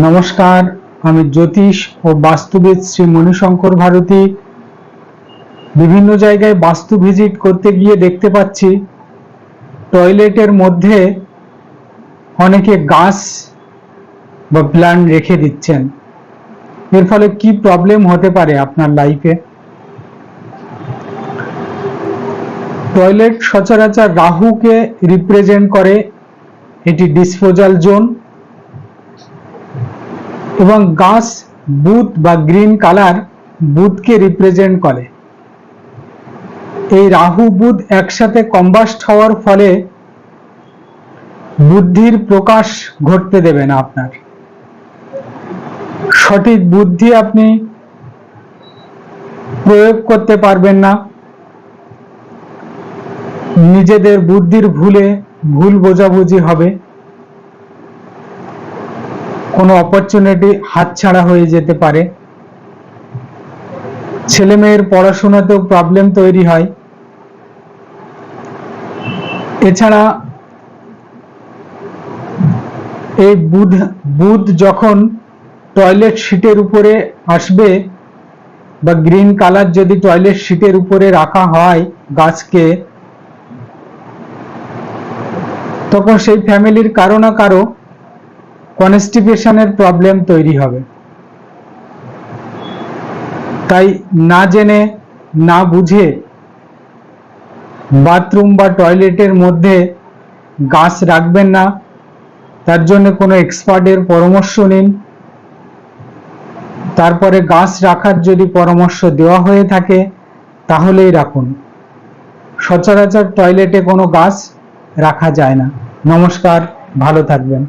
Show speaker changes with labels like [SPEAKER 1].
[SPEAKER 1] নমস্কার, আমি জ্যোতিষ ও বাস্তুবিদ শ্রী মণিশঙ্কর ভারতী। বিভিন্ন জায়গায় বাস্তু ভিজিট করতে গিয়ে দেখতে পাচ্ছি টয়লেটের মধ্যে অনেকে গাছ বা প্ল্যান্ট রেখে দিচ্ছেন। এর ফলে কি প্রবলেম হতে পারে আপনার লাইফে? টয়লেট সচরাচর রাহুকে রিপ্রেজেন্ট করে, এটি ডিসপোজাল জোন, এবং গাছ বুধ বা গ্রিন কালার বুধকে রিপ্রেজেন্ট করে। এই রাহু বুধ একসাথে কম্বাস্ট হওয়ার ফলে বুদ্ধির প্রকাশ ঘটতে দেবে না। আপনার সঠিক বুদ্ধি আপনি প্রয়োগ করতে পারবেন না। নিজেদের বুদ্ধির ভুল বোঝাবুঝি হবে, কোনো অপরচুনিটি হাতছাড়া হয়ে যেতে পারে। ছেলে মেয়ের পড়াশোনাতেও প্রবলেম তৈরি হয়। এছাড়া এই বুধ যখন টয়লেট সিটের উপরে আসবে বা গ্রিন কালার যদি টয়লেট সিটের উপরে রাখা হয় গাছকে, তখন সেই ফ্যামিলির কারো না কারো কনস্টিপেশনের প্রবলেম তৈরি হবে। তাই না জেনে না বুঝে বাথরুম বা টয়লেটের মধ্যে গাছ রাখবেন না। তার জন্য কোনো এক্সপার্টের পরামর্শ নিন। তারপরে গাছ রাখার যদি পরামর্শ দেওয়া হয়ে থাকে তাহলেই রাখুন। সচরাচর টয়লেটে কোনো গাছ রাখা যায় না। নমস্কার, ভালো থাকবেন।